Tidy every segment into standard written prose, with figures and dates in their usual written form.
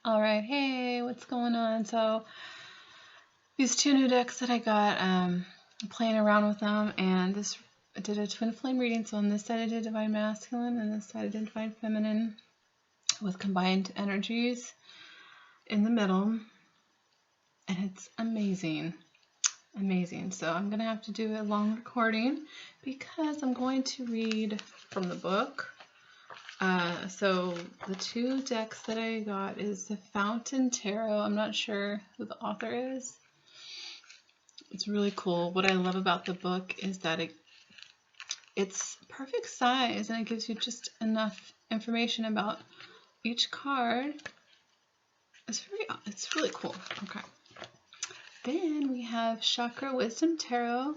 All right, hey, what's going on? So these two new decks that I got, I'm playing around with them, and I did a twin flame reading. So on this side I did Divine Masculine, and this side I did Divine Feminine with combined energies in the middle, and it's amazing. Amazing. So I'm gonna have to do a long recording because I'm going to read from the book. So the two decks that I got is the Fountain Tarot. I'm not sure who the author is. It's really cool. What I love about the book is that it's perfect size and it gives you just enough information about each card. It's really cool. Okay. Then we have Chakra Wisdom Tarot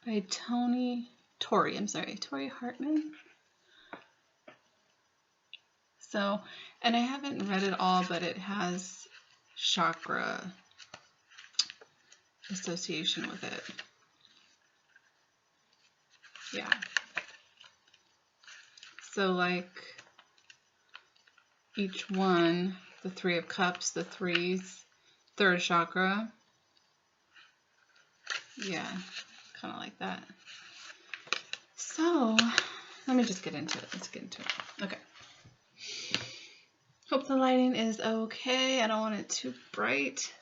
by Tori Hartman. So, and I haven't read it all, but it has chakra association with it. Yeah. So like each one, the Three of Cups, the threes, third chakra. Yeah, kind of like that. So let me just get into it. Let's get into it. Okay. Hope the lighting is okay. I don't want it too bright.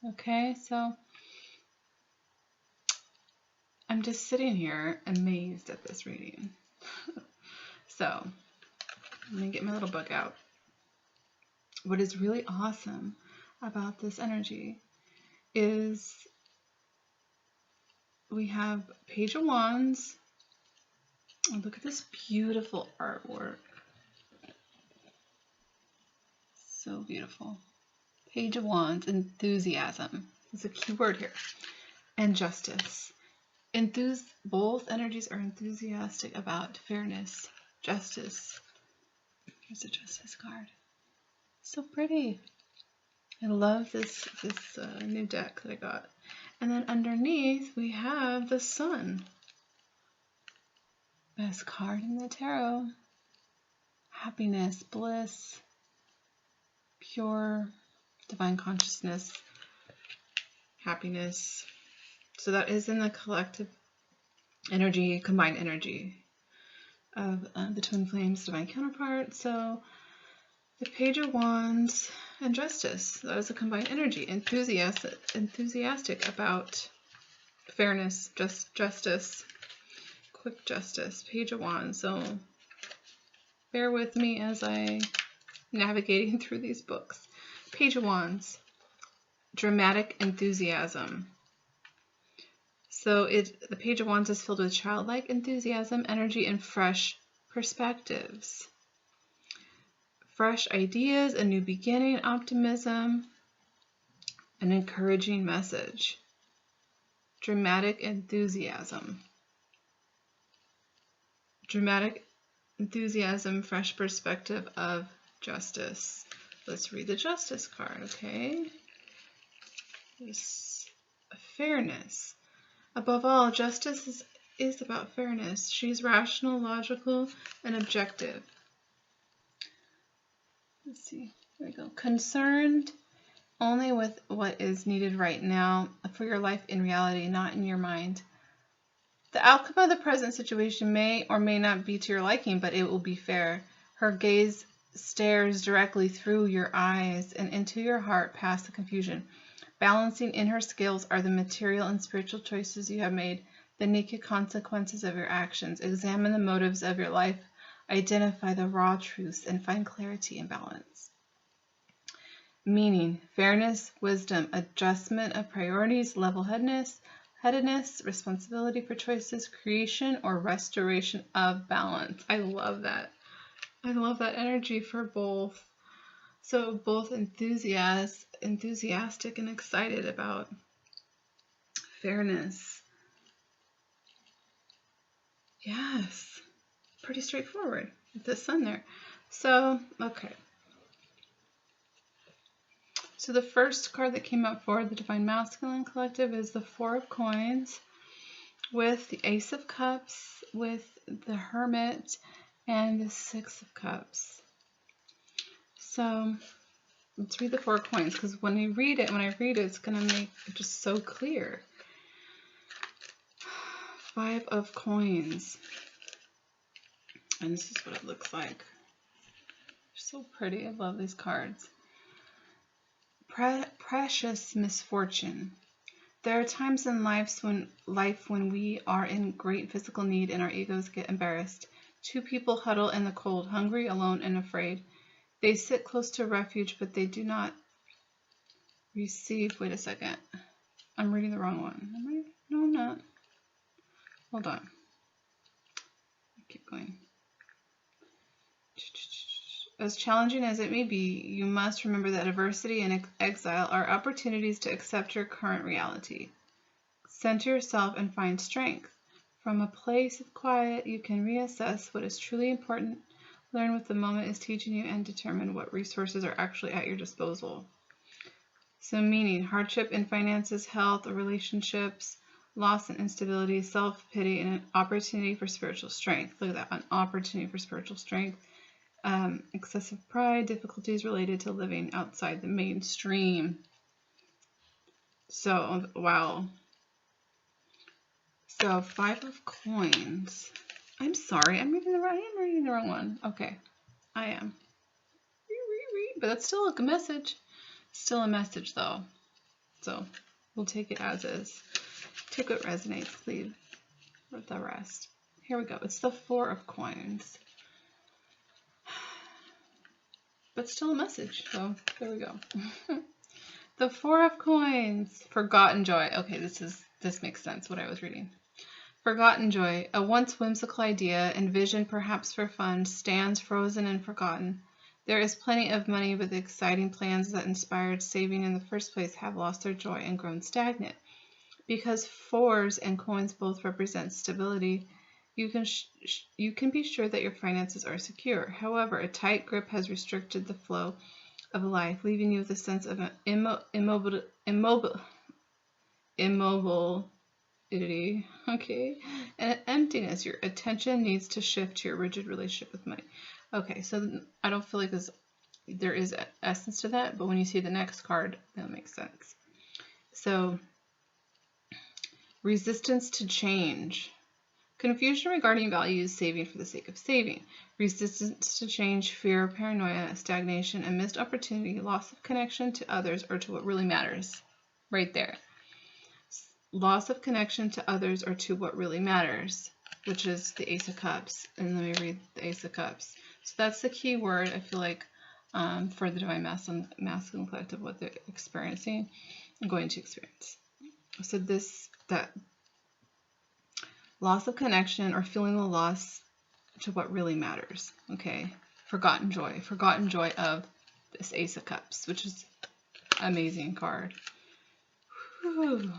Okay, so I'm just sitting here amazed at this reading. So let me get my little book out. What is really awesome about this energy is we have Page of Wands. Oh, look at this beautiful artwork. So beautiful. Page of Wands, enthusiasm is a key word here. And justice. Both energies are enthusiastic about fairness, justice. Here's a justice card. So pretty. I love this new deck that I got. And then underneath we have the Sun. Best card in the tarot. Happiness, bliss, pure divine consciousness, happiness. So that is in the collective energy, combined energy of the Twin Flames divine counterpart. So the Page of Wands and Justice, that is a combined energy, enthusiastic about fairness, justice, quick justice, Page of Wands. So bear with me as I navigating through these books. Page of Wands, dramatic enthusiasm. So the Page of Wands is filled with childlike enthusiasm, energy, and fresh perspectives. Fresh ideas, a new beginning, optimism, an encouraging message. Dramatic enthusiasm. Dramatic enthusiasm, fresh perspective of justice. Let's read the Justice card, okay? This fairness. Above all, justice is about fairness. She's rational, logical, and objective. Let's see. There we go. Concerned only with what is needed right now for your life in reality, not in your mind. The outcome of the present situation may or may not be to your liking, but it will be fair. Her gaze stares directly through your eyes and into your heart past the confusion. Balancing in her scales are the material and spiritual choices you have made, the naked consequences of your actions. Examine the motives of your life, identify the raw truths, and find clarity and balance. Meaning, fairness, wisdom, adjustment of priorities, level-headedness, responsibility for choices, creation or restoration of balance. I love that. I love that energy for both. So both enthusiastic and excited about fairness. Yes, pretty straightforward with the Sun there. So, okay. So the first card that came up for the Divine Masculine Collective is the Four of Coins with the Ace of Cups, with the Hermit, and the Six of Cups. So Let's read the 4 of coins, because when I read it, it's going to make it just so clear. 5 of coins. And this is what it looks like. So pretty. I love these cards. Precious misfortune. There are times in life when we are in great physical need and our egos get embarrassed. 2 people huddle in the cold, hungry, alone, and afraid. They sit close to refuge, but they do not receive. Wait a second. I'm reading the wrong one. Am I? No, I'm not. Hold on. Keep going. As challenging as it may be, you must remember that adversity and exile are opportunities to accept your current reality. Center yourself and find strength. From a place of quiet, you can reassess what is truly important, learn what the moment is teaching you, and determine what resources are actually at your disposal. So meaning, hardship in finances, health, or relationships, loss and instability, self-pity, and an opportunity for spiritual strength. Look at that, an opportunity for spiritual strength. Excessive pride, difficulties related to living outside the mainstream. So, wow. So, 5 of coins. I'm sorry, I'm reading the wrong one. Okay, I am. But that's still a message. Still a message, though. So, we'll take it as is. Take what resonates, leave with the rest. Here we go. It's the 4 of coins. But still a message, so there we go. The 4 of coins. Forgotten joy. Okay, this makes sense, what I was reading. Forgotten joy. A once whimsical idea, envisioned perhaps for fun, stands frozen and forgotten. There is plenty of money, but the exciting plans that inspired saving in the first place have lost their joy and grown stagnant. Because 4s and coins both represent stability, you can be sure that your finances are secure. However, a tight grip has restricted the flow of life, leaving you with a sense of immobility, okay, and emptiness. Your attention needs to shift to your rigid relationship with money. Okay, so I don't feel like there is an essence to that, but when you see the next card, that makes sense. So, resistance to change. Confusion regarding values, saving for the sake of saving. Resistance to change, fear, paranoia, stagnation, a missed opportunity, loss of connection to others or to what really matters. Right there. Loss of connection to others or to what really matters, which is the Ace of Cups. And let me read the Ace of Cups. So that's the key word, I feel like, for the Divine Masculine Collective, what they're experiencing and going to experience. So that loss of connection or feeling the loss to what really matters. Okay. Forgotten joy of this Ace of Cups, which is an amazing card. Whew.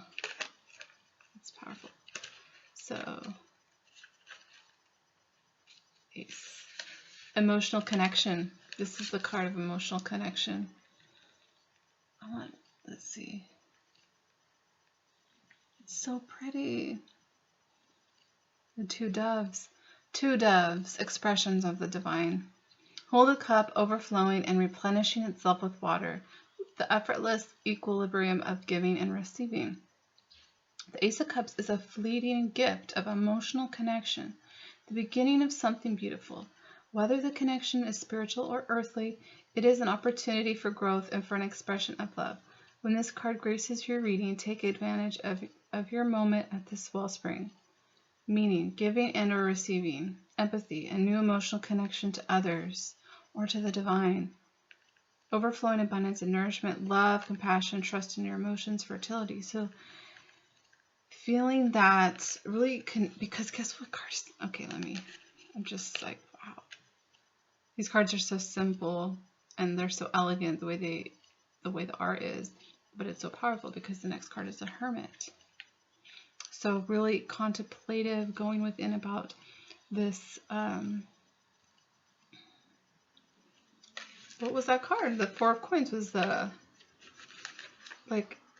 It's powerful. So, Ace. Emotional connection. This is the card of emotional connection. Let's see. It's so pretty. The 2 doves. 2 doves, expressions of the divine. Hold a cup overflowing and replenishing itself with water. The effortless equilibrium of giving and receiving. The Ace of Cups is a fleeting gift of emotional connection, the beginning of something beautiful. Whether the connection is spiritual or earthly, it is an opportunity for growth and for an expression of love. When this card graces your reading, take advantage of your moment at this wellspring. Meaning, giving and or receiving, empathy, a new emotional connection to others or to the divine. Overflowing abundance and nourishment, love, compassion, trust in your emotions, fertility. So, feeling that really because guess what cards? Okay, I'm just like, wow. These cards are so simple and they're so elegant the way the art is, but it's so powerful because the next card is the Hermit. So really contemplative, going within about this, what was that card? The 4 of Coins was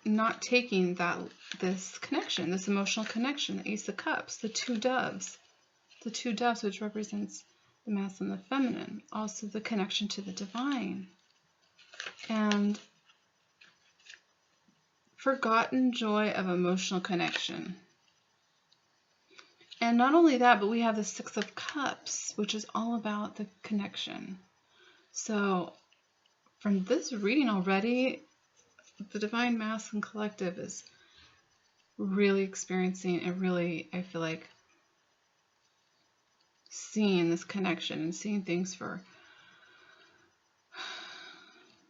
not taking this connection, this emotional connection, the Ace of Cups, the 2 doves. The 2 doves, which represents the masculine and the feminine. Also the connection to the divine. And forgotten joy of emotional connection. And not only that, but we have the Six of Cups, which is all about the connection. So from this reading already, the Divine Masculine Collective is really experiencing and really, I feel like, seeing this connection and seeing things for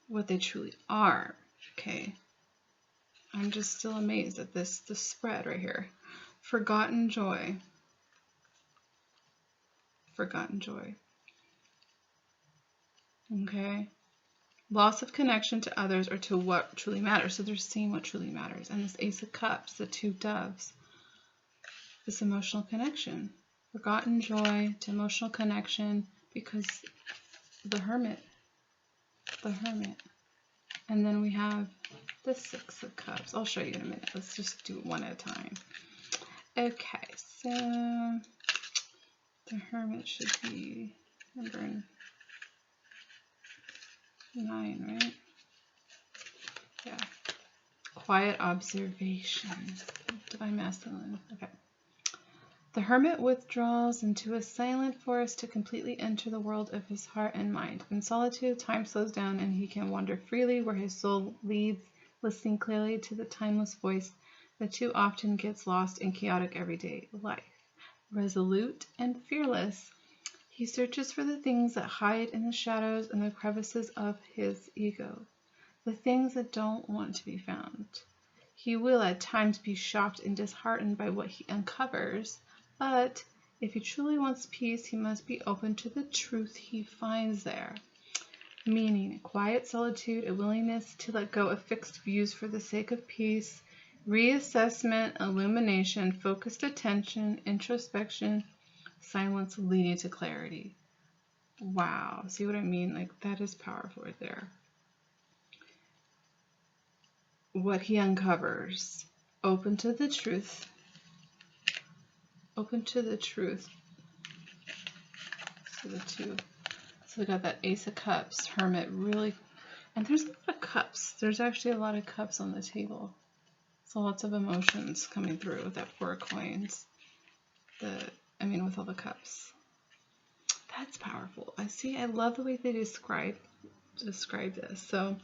what they truly are. Okay. I'm just still amazed at this spread right here. Forgotten joy. Forgotten joy. Okay. Loss of connection to others or to what truly matters. So they're seeing what truly matters. And this Ace of Cups, the two doves, this emotional connection. Forgotten joy to emotional connection because the Hermit. The Hermit. And then we have the Six of Cups. I'll show you in a minute. Let's just do it one at a time. Okay, so the Hermit should be number 9, right? Yeah. Quiet observation. Divine Masculine. Okay. The Hermit withdraws into a silent forest to completely enter the world of his heart and mind. In solitude, time slows down and he can wander freely where his soul leads, listening clearly to the timeless voice that too often gets lost in chaotic everyday life. Resolute and fearless, he searches for the things that hide in the shadows and the crevices of his ego, the things that don't want to be found. He will at times be shocked and disheartened by what he uncovers, but if he truly wants peace, he must be open to the truth he finds there. Meaning, quiet solitude, a willingness to let go of fixed views for the sake of peace, reassessment, illumination, focused attention, introspection, silence leading to clarity. Wow, see what I mean? Like, that is powerful right there. What he uncovers, open to the truth. Open to the truth. So the two. So we got that Ace of Cups, Hermit, really. And there's a lot of cups. There's actually a lot of cups on the table. So lots of emotions coming through with that 4 of coins. With all the cups. That's powerful. I love the way they describe this. So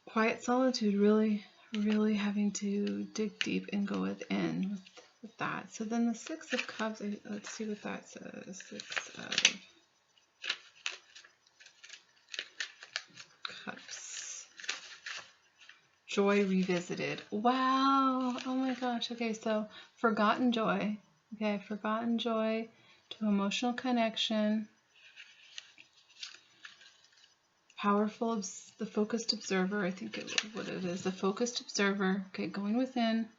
quiet solitude, really, really having to dig deep and go within with that. So then the Six of Cups, let's see what that says. 6 of Cups. Joy revisited. Wow. Oh my gosh. Okay, so forgotten joy. Okay, forgotten joy to emotional connection. Powerful, the focused observer. I think what it is. The focused observer. Okay, going within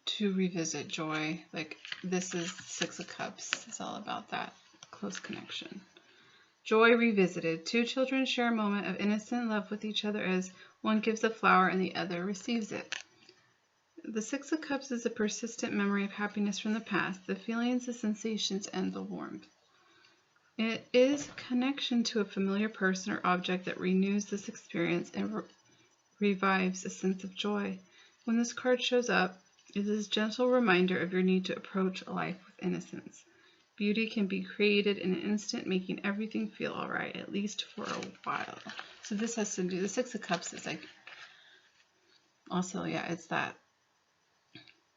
to revisit joy. Like, this is 6 of Cups. It's all about that close connection. Joy revisited. 2 children share a moment of innocent love with each other as one gives a flower and the other receives it. The 6 of Cups is a persistent memory of happiness from the past, the feelings, the sensations, and the warmth. It is connection to a familiar person or object that renews this experience and revives a sense of joy. When this card shows up, it is a gentle reminder of your need to approach life with innocence. Beauty can be created in an instant, making everything feel all right, at least for a while. So this has to do, the 6 of Cups is like, also, yeah, it's that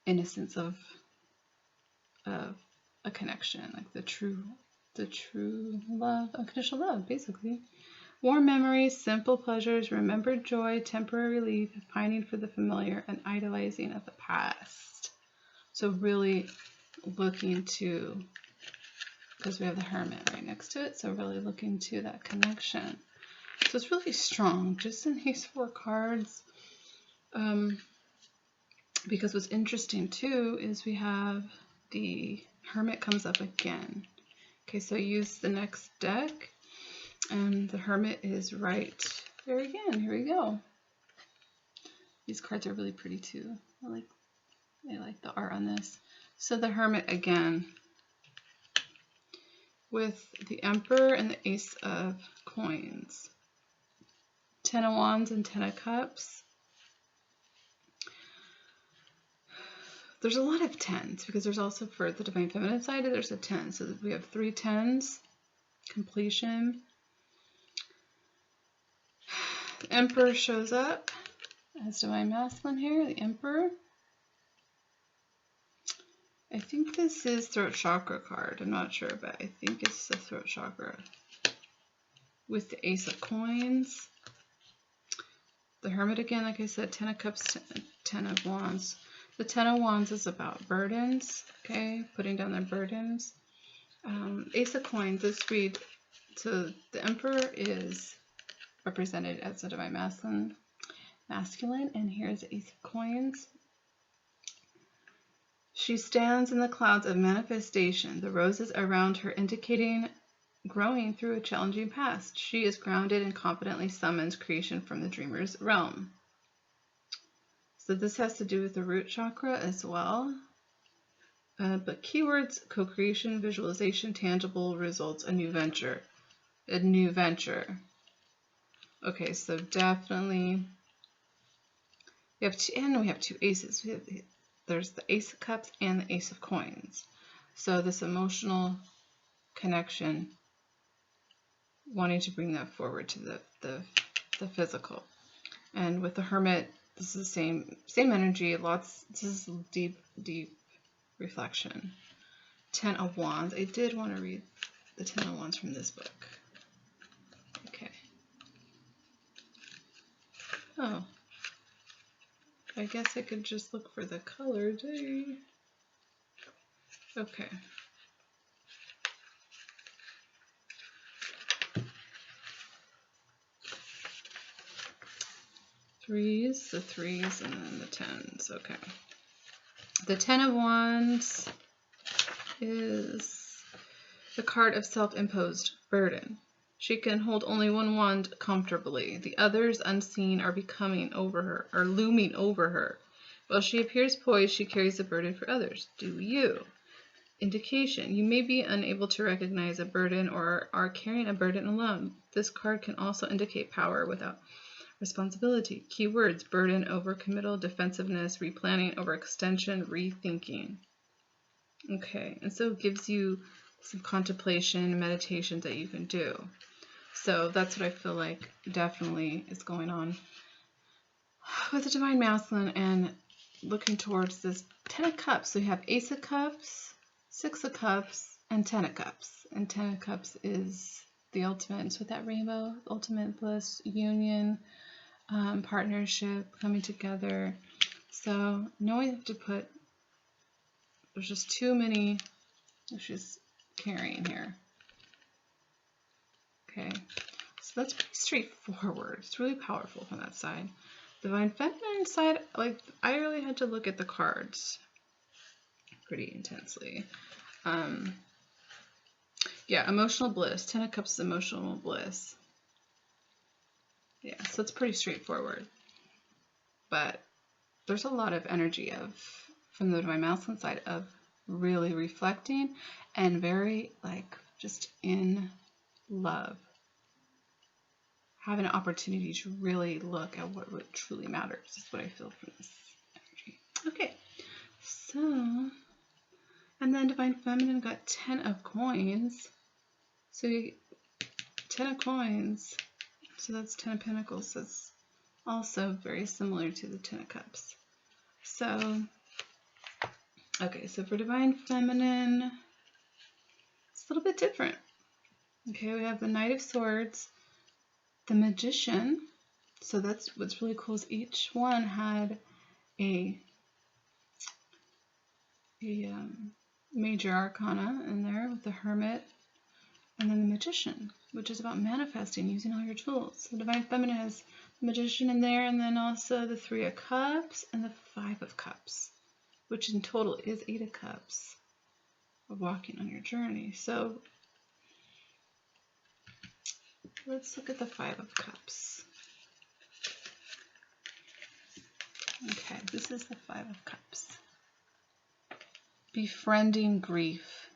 innocence of a connection, like the true love, unconditional love, basically. Warm memories, simple pleasures, remembered joy, temporary relief, pining for the familiar, and idolizing of the past. So really looking to, because we have the Hermit right next to it, so really looking to that connection. So it's really strong, just in these 4 cards. Because what's interesting too is we have the Hermit comes up again. Okay, so use the next deck, and the Hermit is right there again. Here we go. These cards are really pretty too. I like the art on this. So the Hermit again. with the Emperor and the Ace of Coins. 10 of Wands and 10 of Cups. There's a lot of 10s because there's also, for the Divine Feminine side, there's a 10. So we have 3 10s. Completion. The Emperor shows up as Divine Masculine here, the Emperor. I think this is Throat Chakra card. I'm not sure, but I think it's the Throat Chakra. With the Ace of Coins. The Hermit again, like I said, 10 of Cups, 10 of Wands. The 10 of Wands is about burdens, okay? Putting down their burdens. Ace of Coins, let's read. So the Emperor is represented as the Divine Masculine, and here's the Ace of Coins. She stands in the clouds of manifestation, the roses around her indicating growing through a challenging past. She is grounded and confidently summons creation from the dreamer's realm. So this has to do with the root chakra as well. But keywords: co-creation, visualization, tangible results, a new venture. A new venture. Okay, so definitely we have two aces. There's the Ace of Cups and the Ace of Coins. So this emotional connection, wanting to bring that forward to the physical. And with the Hermit, this is the same energy. This is deep reflection. 10 of Wands. I did want to read the 10 of Wands from this book. Okay. Oh. I guess I could just look for the color. Okay. Threes, the 3s, and then the 10s. Okay. The 10 of Wands is the card of self-imposed burden. She can hold only one wand comfortably. The others, unseen, are looming over her. While she appears poised, she carries a burden for others. Do you? Indication: you may be unable to recognize a burden or are carrying a burden alone. This card can also indicate power without responsibility. Keywords: burden, overcommittal, defensiveness, replanning, overextension, rethinking. Okay, and so it gives you some contemplation, meditation that you can do. So that's what I feel like definitely is going on with the Divine Masculine and looking towards this 10 of Cups. So you have Ace of Cups, 6 of Cups, and 10 of Cups. And 10 of Cups is the ultimate. It's with that rainbow, ultimate bliss, union, partnership, coming together. So knowing you have to put, there's just too many that she's carrying here. Okay, so that's pretty straightforward. It's really powerful from that side. Divine Feminine side, like, I really had to look at the cards pretty intensely. Yeah, emotional bliss. 10 of Cups is emotional bliss. Yeah, so it's pretty straightforward. But there's a lot of energy from the Divine Masculine side of really reflecting and very, like, just in love. Have an opportunity to really look at what truly matters. Is what I feel from this energy. Okay, so, and then Divine Feminine got 10 of Coins. So 10 of Coins, so that's 10 of Pentacles. That's also very similar to the 10 of Cups. So, okay, so for Divine Feminine, it's a little bit different. Okay, we have the Knight of Swords, the Magician. So that's what's really cool is each one had a major arcana in there with the Hermit, and then the Magician, which is about manifesting using all your tools. So Divine Feminine has the Magician in there, and then also the 3 of Cups and the 5 of Cups, which in total is 8 of Cups of walking on your journey. So let's look at the 5 of Cups. Okay, this is the 5 of Cups. Befriending grief.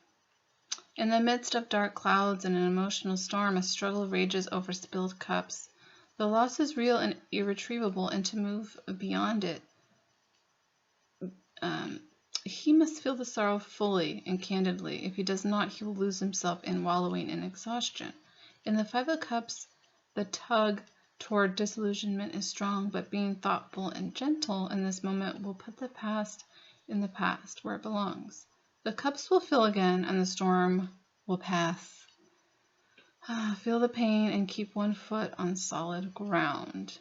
In the midst of dark clouds and an emotional storm, a struggle rages over spilled cups. The loss is real and irretrievable, and to move beyond it, he must feel the sorrow fully and candidly. If he does not, he will lose himself in wallowing in exhaustion. In the Five of Cups, the tug toward disillusionment is strong, but being thoughtful and gentle in this moment will put the past in the past where it belongs. The cups will fill again, and the storm will pass. Feel the pain and keep one foot on solid ground.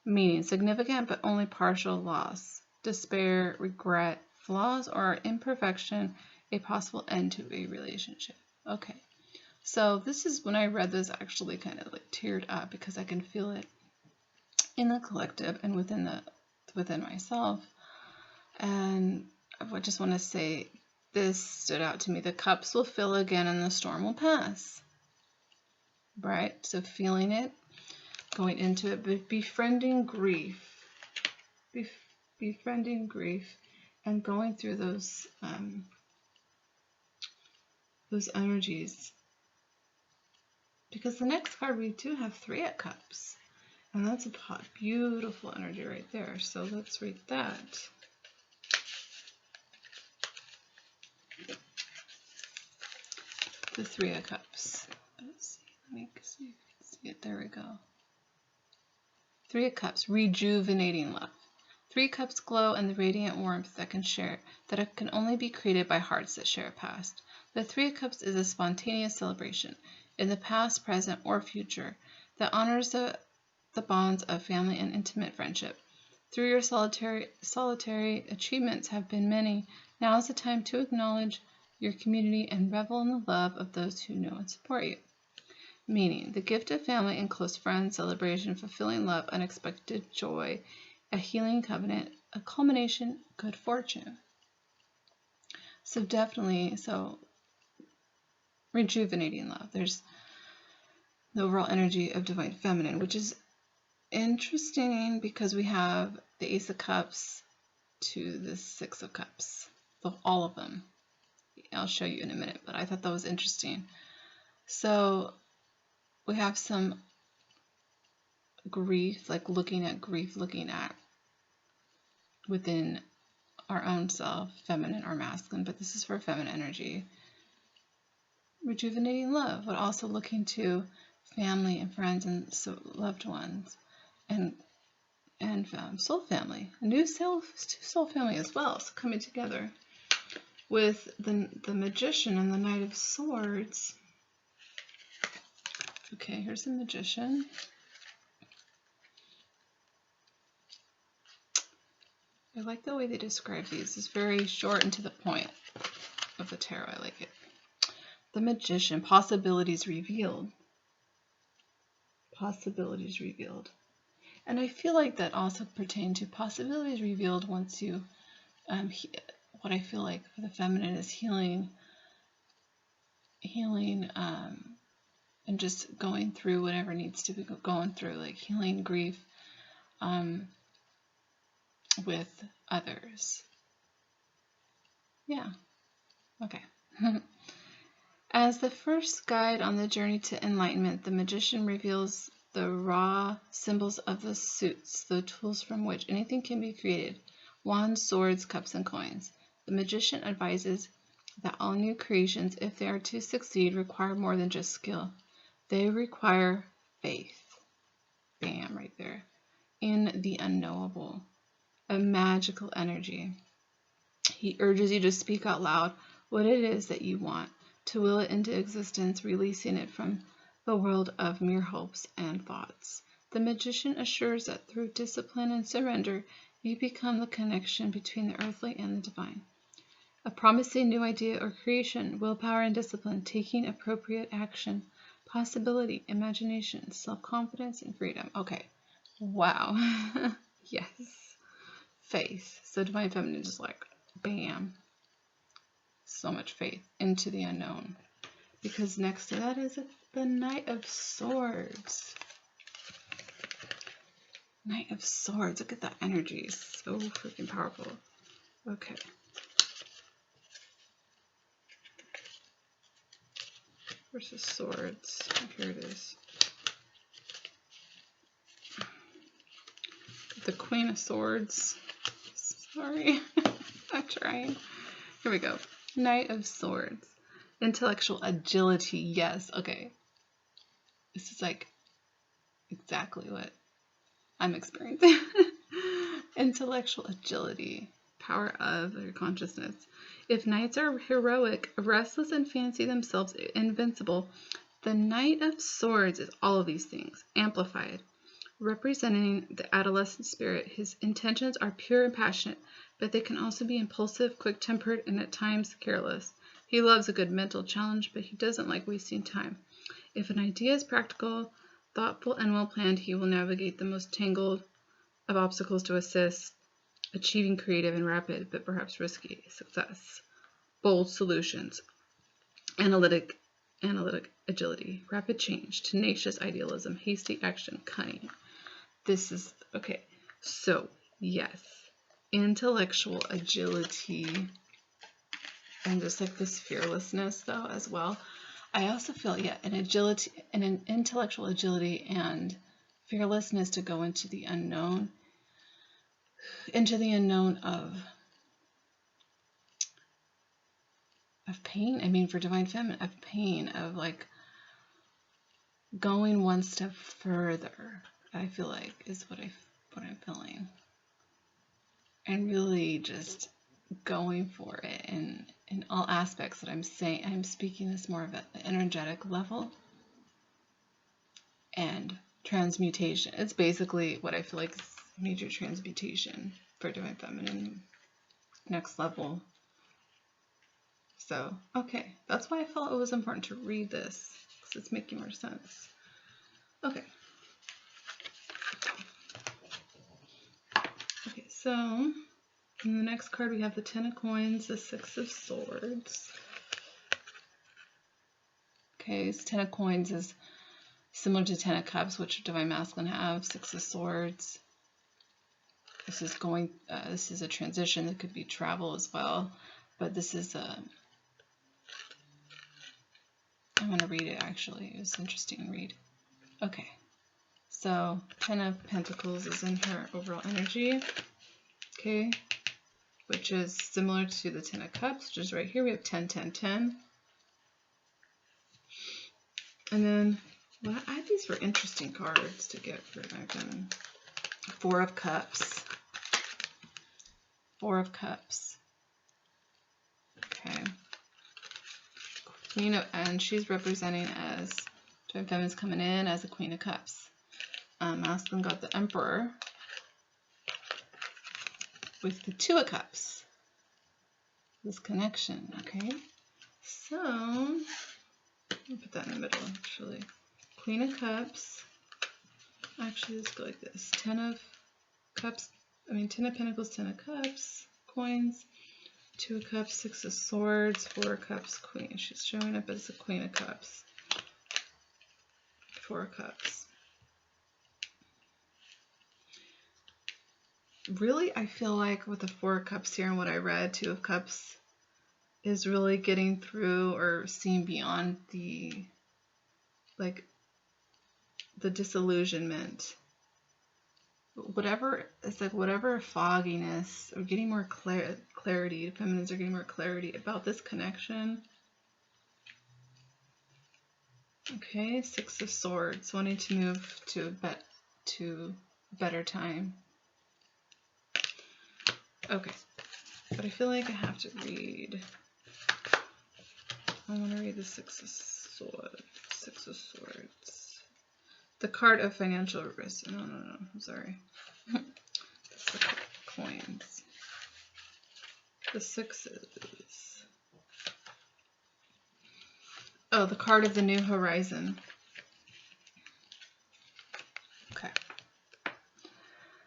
Meaning, significant but only partial loss. Despair, regret, flaws or imperfection, a possible end to a relationship. Okay, so this is when I read this, actually kind of like teared up because I can feel it in the collective and within myself. And I just want to say this stood out to me. The cups will fill again and the storm will pass. Right? So feeling it, going into it, befriending grief. Befriending grief and going through those energies. Because the next card we do have Three of Cups. And that's a beautiful energy right there. So let's read that. The Three of Cups. Let's see. Let me see if you can see it. There we go. Three of Cups, rejuvenating love. Three cups glow in the radiant warmth that can only be created by hearts that share a past. The Three of Cups is a spontaneous celebration in the past, present, or future that honors the bonds of family and intimate friendship. Through your solitary achievements have been many, now is the time to acknowledge your community and revel in the love of those who know and support you. Meaning, the gift of family and close friends, celebration, fulfilling love, unexpected joy, a healing covenant, a culmination, good fortune. So definitely, rejuvenating love. There's the overall energy of divine feminine, which is interesting because we have the Ace of Cups to the Six of Cups. So all of them. I'll show you in a minute, but I thought that was interesting. So we have some grief, like looking at grief, looking at within our own self, feminine or masculine, but this is for feminine energy. Rejuvenating love, but also looking to family and friends and loved ones, and soul family, a new soul family as well. So coming together with the Magician and the Knight of Swords. Okay, here's the Magician. I like the way they describe these. It's very short and to the point of the tarot. I like it. The Magician, possibilities revealed. Possibilities revealed. And I feel like that also pertains to possibilities revealed once you, what I feel like for the feminine is healing, and just going through whatever needs to be going through, like healing grief, with others. Yeah. Okay. As the first guide on the journey to enlightenment, the Magician reveals the raw symbols of the suits, the tools from which anything can be created: wands, swords, cups, and coins. The Magician advises that all new creations, if they are to succeed, require more than just skill. They require faith. Bam, right there. In the unknowable. A magical energy. He urges you to speak out loud what it is that you want, to will it into existence, releasing it from the world of mere hopes and thoughts. The Magician assures that through discipline and surrender, you become the connection between the earthly and the divine. A promising new idea or creation, willpower and discipline, taking appropriate action, possibility, imagination, self-confidence, and freedom. Okay. Wow. Yes. Faith. So divine feminine is like, bam. So much faith into the unknown. Because next to that is the Knight of Swords. Knight of Swords. Look at that energy. So freaking powerful. Okay. versus Swords. Here it is. The Queen of Swords. Sorry, I'm trying. Here we go. Knight of Swords. Intellectual agility. Yes. Okay. This is like exactly what I'm experiencing. Intellectual agility. Power of your consciousness. If knights are heroic, restless, and fancy themselves invincible, the Knight of Swords is all of these things, amplified. Representing the adolescent spirit, his intentions are pure and passionate, but they can also be impulsive, quick-tempered, and at times careless. He loves a good mental challenge, but he doesn't like wasting time. If an idea is practical, thoughtful, and well-planned, he will navigate the most tangled of obstacles to assist, achieving creative and rapid, but perhaps risky, success. Bold solutions. Analytic agility. Rapid change. Tenacious idealism. Hasty action. Cunning. This is, okay, so yes, intellectual agility and just like this fearlessness though as well. I also feel, yeah, an intellectual agility and fearlessness to go into the unknown of pain. I mean, for Divine Feminine, of pain, of like going one step further. I feel like is what I'm feeling, and really just going for it in all aspects that I'm saying. I'm speaking this more of an energetic level and transmutation. It's basically what I feel like is major transmutation for Divine Feminine, next level. So okay, that's why I felt it was important to read this, because it's making more sense. Okay. Okay, so in the next card we have the Ten of Coins, the Six of Swords. Okay, so Ten of Coins is similar to Ten of Cups, which Divine Masculine have. Six of Swords. This is a transition. It could be travel as well, but this is a. I'm going to read it actually. It was an interesting read. Okay. So, Ten of Pentacles is in her overall energy, okay, which is similar to the Ten of Cups, which is right here. We have 10, 10, 10. And then, well, these were interesting cards to get for Megan. Four of Cups. Four of Cups. Okay. Queen of, and she's representing as, Divine Feminine's coming in as a Queen of Cups. Masculine got the Emperor with the Two of Cups. This connection, okay? So, I'll put that in the middle, actually. Queen of Cups. Actually, let's go like this. Ten of Cups, Ten of Pentacles, Ten of Cups, Coins, Two of Cups, Six of Swords, Four of Cups, Queen. She's showing up as a Queen of Cups. Four of Cups. Really, I feel like with the Four of Cups here and what I read, Two of Cups is really getting through or seeing beyond the, like, the disillusionment. Whatever, it's like whatever fogginess, or getting more clarity, feminines are getting more clarity about this connection. Okay, Six of Swords, wanting to move to a better time. Okay, but I feel like I have to read. I want to read the Six of Swords. Six of Swords. The card of financial risk. No, I'm sorry. That's the coins. The sixes. Oh, the card of the new horizon. Okay.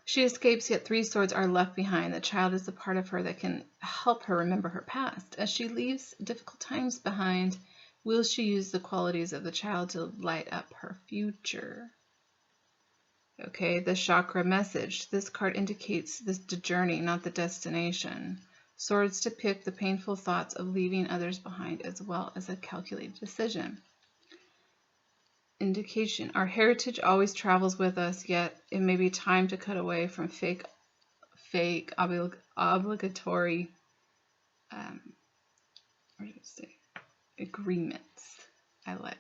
She escapes, yet three swords are left behind. The child is the part of her that can help her remember her past. As she leaves difficult times behind, will she use the qualities of the child to light up her future? Okay, the chakra message. This card indicates the journey, not the destination. Swords depict the painful thoughts of leaving others behind, as well as a calculated decision. Indication. Our heritage always travels with us, yet it may be time to cut away from fake obligatory what did it say? Agreements.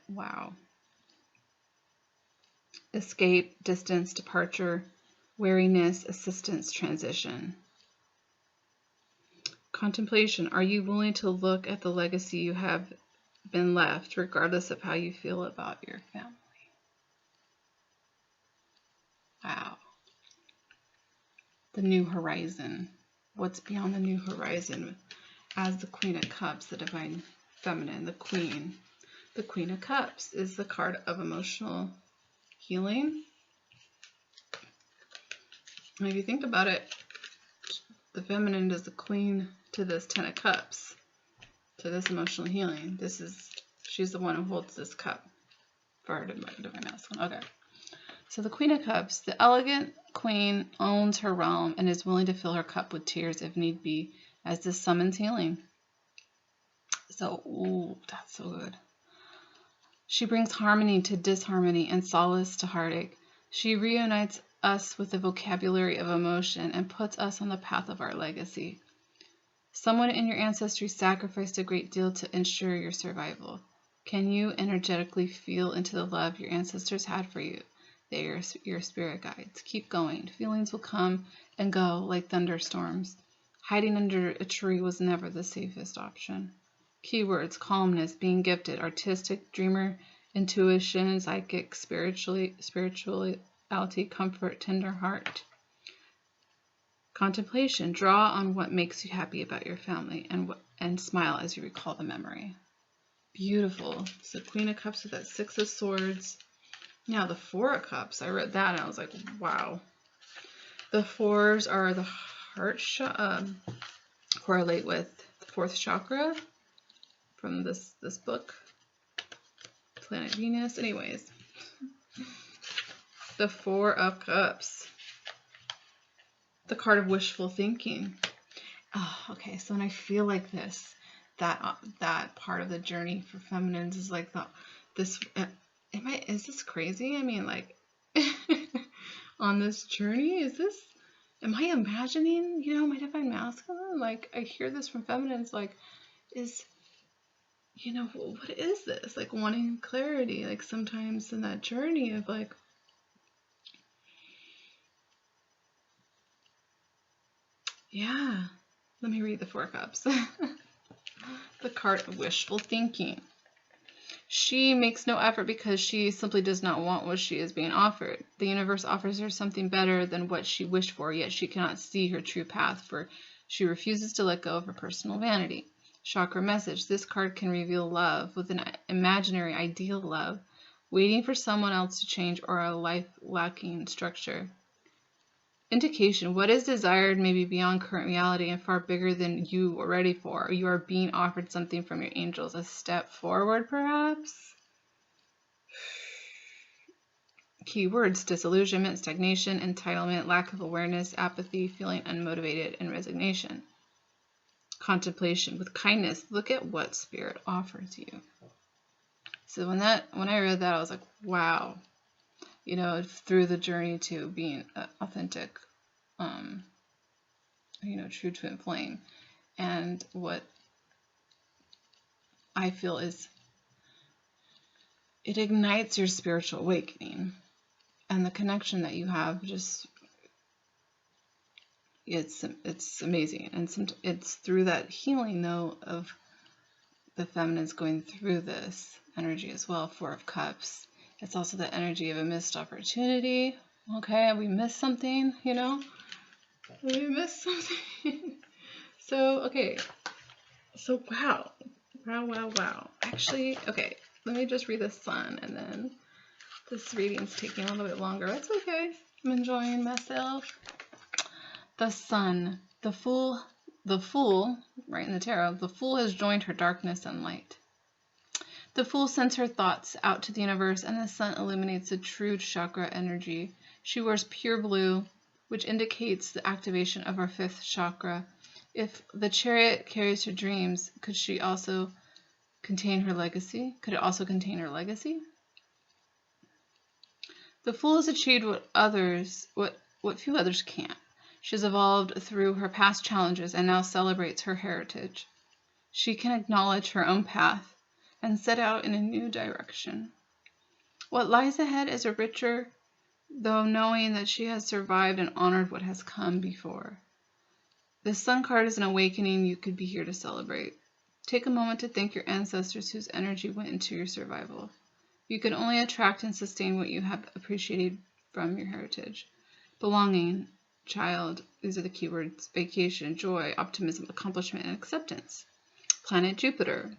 Wow. Escape, distance, departure, wariness, assistance, transition. Contemplation. Are you willing to look at the legacy you have been left, regardless of how you feel about your family? Wow. The new horizon. What's beyond the new horizon? As the Queen of Cups, the divine feminine, the Queen. The Queen of Cups is the card of emotional healing. And if you think about it, the feminine is the queen to this 10 of Cups, to this emotional healing. She's the one who holds this cup for her divine masculine. Okay. So the Queen of Cups, the elegant queen, owns her realm and is willing to fill her cup with tears if need be, as this summons healing. So, ooh, that's so good. She brings harmony to disharmony and solace to heartache. She reunites us with the vocabulary of emotion and puts us on the path of our legacy. Someone in your ancestry sacrificed a great deal to ensure your survival. Can you energetically feel into the love your ancestors had for you? They are your spirit guides. Keep going. Feelings will come and go like thunderstorms. Hiding under a tree was never the safest option. Keywords: calmness, being gifted, artistic, dreamer, intuition, psychic, spirituality, comfort, tender heart. Contemplation: draw on what makes you happy about your family and smile as you recall the memory. Beautiful. So Queen of Cups with that Six of Swords. Now the Four of Cups. I read that and I was like, wow. The fours are the heart correlate with the fourth chakra from this book, Planet Venus. Anyways, the Four of Cups, the card of wishful thinking. Oh, okay, so when I feel like this, that part of the journey for feminines is like this. Is this crazy? I mean, like, on this journey, am I imagining, my divine masculine? Like, I hear this from feminines, like, what is this? Like, wanting clarity, like, sometimes in that journey of, like, yeah, let me read the Four Cups. The card of wishful thinking. She makes no effort because she simply does not want what she is being offered. The universe offers her something better than what she wished for, yet she cannot see her true path, for she refuses to let go of her personal vanity. Chakra message. This card can reveal love with an imaginary ideal love, waiting for someone else to change, or a life lacking structure. Indication. What is desired may be beyond current reality and far bigger than you are ready for. You are being offered something from your angels. A step forward, perhaps? Keywords: disillusionment, stagnation, entitlement, lack of awareness, apathy, feeling unmotivated, and resignation. Contemplation. With kindness, look at what Spirit offers you. So when I read that, I was like, wow. Through the journey to being authentic, true twin flame. And what I feel is it ignites your spiritual awakening, and the connection that you have it's amazing. And it's through that healing, though, of the feminines going through this energy as well. Four of Cups. It's also the energy of a missed opportunity. Okay, we missed something, We missed something. So, okay. So, wow. Wow. Actually, okay. Let me just read the Sun, and then this reading's taking a little bit longer. That's okay. I'm enjoying myself. The Sun. The Fool, right in the tarot, the Fool has joined her darkness and light. The Fool sends her thoughts out to the universe, and the Sun illuminates the true chakra energy. She wears pure blue, which indicates the activation of her fifth chakra. If the Chariot carries her dreams, could it also contain her legacy? The Fool has achieved what few others can't. She has evolved through her past challenges and now celebrates her heritage. She can acknowledge her own path and set out in a new direction. What lies ahead is a richer, though knowing that she has survived and honored what has come before. The Sun card is an awakening you could be here to celebrate. Take a moment to thank your ancestors whose energy went into your survival. You can only attract and sustain what you have appreciated from your heritage. Belonging, child, these are the keywords: vacation, joy, optimism, accomplishment, and acceptance. Planet Jupiter,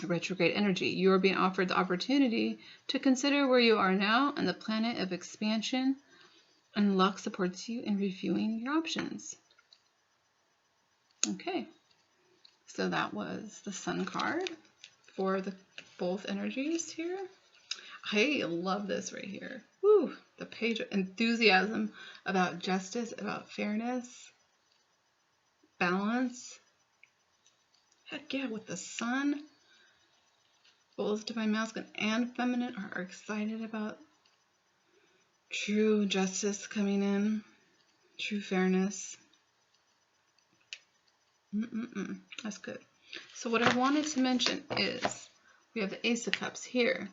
retrograde energy. You are being offered the opportunity to consider where you are now and the planet of expansion, and luck supports you in reviewing your options. Okay, so that was the Sun card for both energies here. I love this right here. Woo! The page of enthusiasm about justice, about fairness, balance. Heck yeah, with the Sun. Both divine masculine and feminine are excited about true justice coming in, true fairness. That's good. So what I wanted to mention is we have the Ace of Cups here.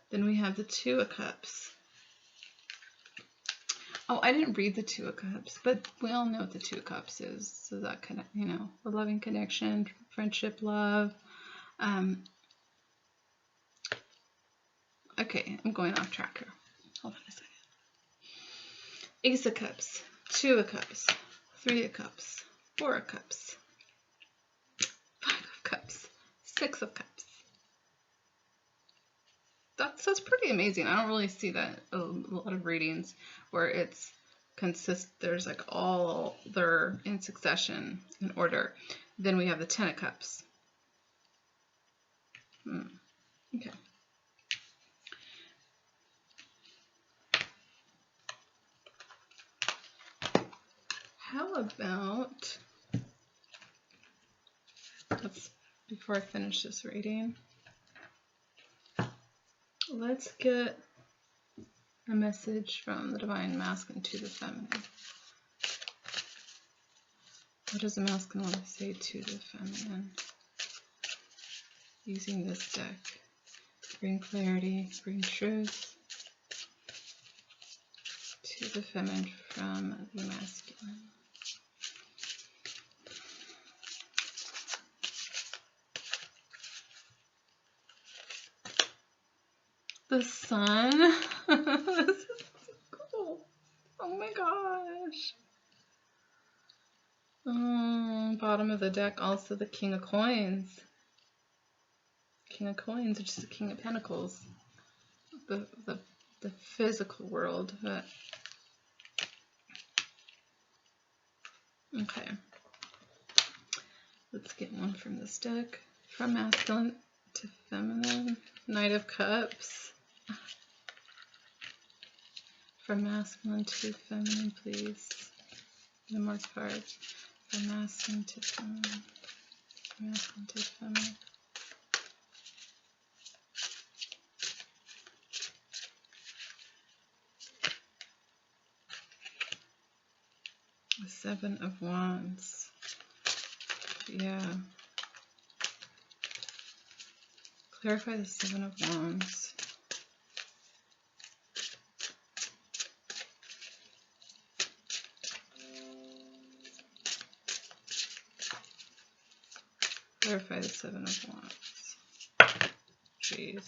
Then we have the Two of Cups. Oh, I didn't read the Two of Cups, but we all know what the Two of Cups is. So that kind of, you know, a loving connection, friendship, love. Okay, I'm going off track here. Hold on a second. Ace of Cups, Two of Cups, Three of Cups, Four of Cups, Five of Cups, Six of Cups. That's pretty amazing. I don't really see that a lot of readings where it's there's like all they're in succession in order. Then we have the Ten of Cups. Okay. How about, before I finish this reading, let's get a message from the divine masculine to the feminine. What does the masculine want to say to the feminine? Using this deck. Bring clarity, bring truth to the feminine from the masculine. The Sun. This is so cool. Oh my gosh. Bottom of the deck, also the King of Coins. King of Coins, which is the King of Pentacles. The physical world. Okay. Let's get one from this deck. From masculine to feminine. Knight of Cups. From masculine to feminine, please. The marked card. From masculine to feminine. Masculine to feminine. The Seven of Wands. Yeah. Clarify the Seven of Wands. Clarify the Seven of Wands. Jeez.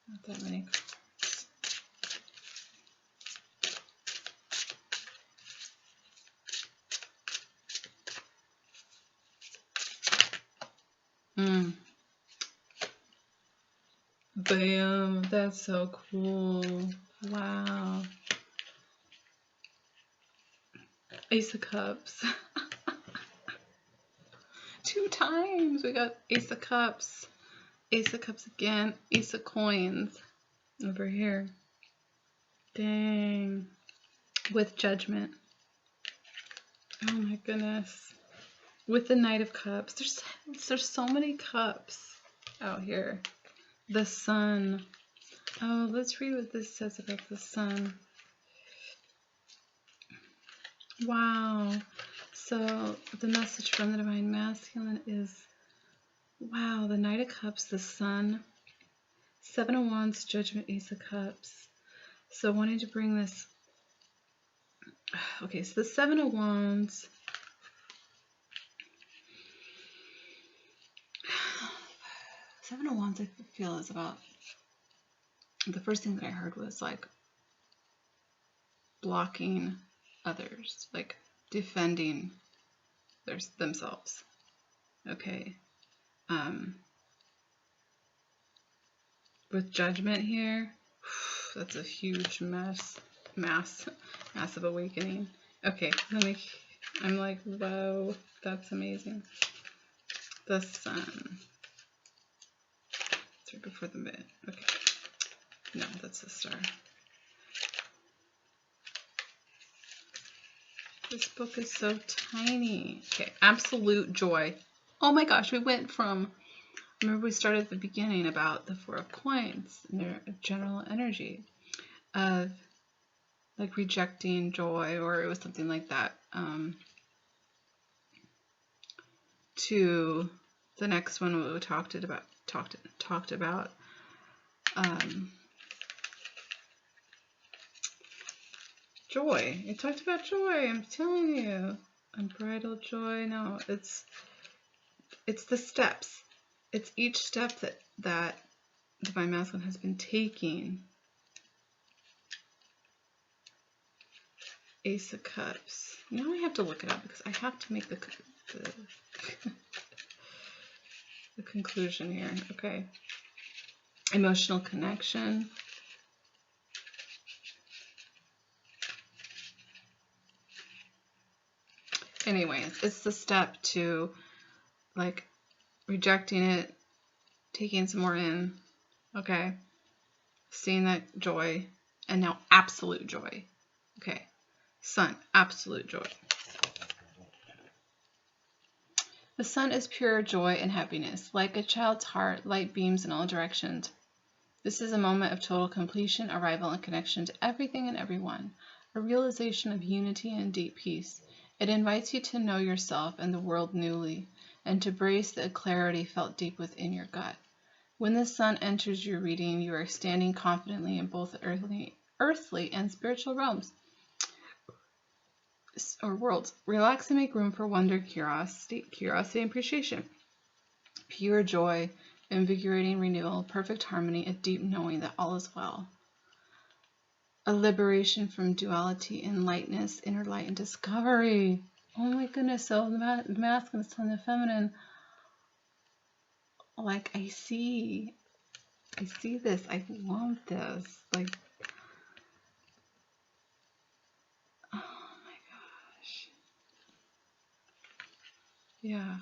Not that many cards. Bam. That's so cool. Wow. Ace of Cups. 2 times we got Ace of Cups. Ace of Cups again. Ace of Coins over here. Dang. With Judgment. Oh my goodness. With the Knight of Cups. There's so many cups out here. The Sun. Oh, let's read what this says about the sun. Wow. So the message from the Divine Masculine is, wow, the Knight of Cups, the Sun, Seven of Wands, Judgment, Ace of Cups. So wanting to bring this, okay, so the Seven of Wands, Seven of Wands I feel is about, the first thing that I heard was like blocking others, like defending themselves. Okay. With Judgment here, that's a huge massive awakening. Okay, I'm like, whoa, that's amazing. The Sun. It's right before the mid. Okay. No, that's the star. This book is so tiny. Okay, absolute joy. Oh my gosh, we went from, remember we started at the beginning about the Four of Coins and their general energy of like rejecting joy, or it was something like that, to the next one we talked about joy. It talked about joy, I'm telling you. Unbridled joy. No, it's the steps. It's each step that Divine Masculine has been taking. Ace of Cups. Now I have to look it up because I have to make the the conclusion here. Okay. Emotional connection. Anyways, it's the step to like rejecting it, taking some more in, okay, seeing that joy, and now absolute joy. Okay, Sun, absolute joy. The Sun is pure joy and happiness. Like a child's heart, light beams in all directions. This is a moment of total completion, arrival, and connection to everything and everyone, a realization of unity and deep peace. It invites you to know yourself and the world newly, and to brace the clarity felt deep within your gut. When the Sun enters your reading, you are standing confidently in both earthly and spiritual realms or worlds. Relax and make room for wonder, curiosity, and appreciation. Pure joy, invigorating renewal, perfect harmony, a deep knowing that all is well. A liberation from duality and lightness, inner light and discovery. Oh my goodness, so the masculine and the feminine, like I see this, I love this, like, oh my gosh, yeah.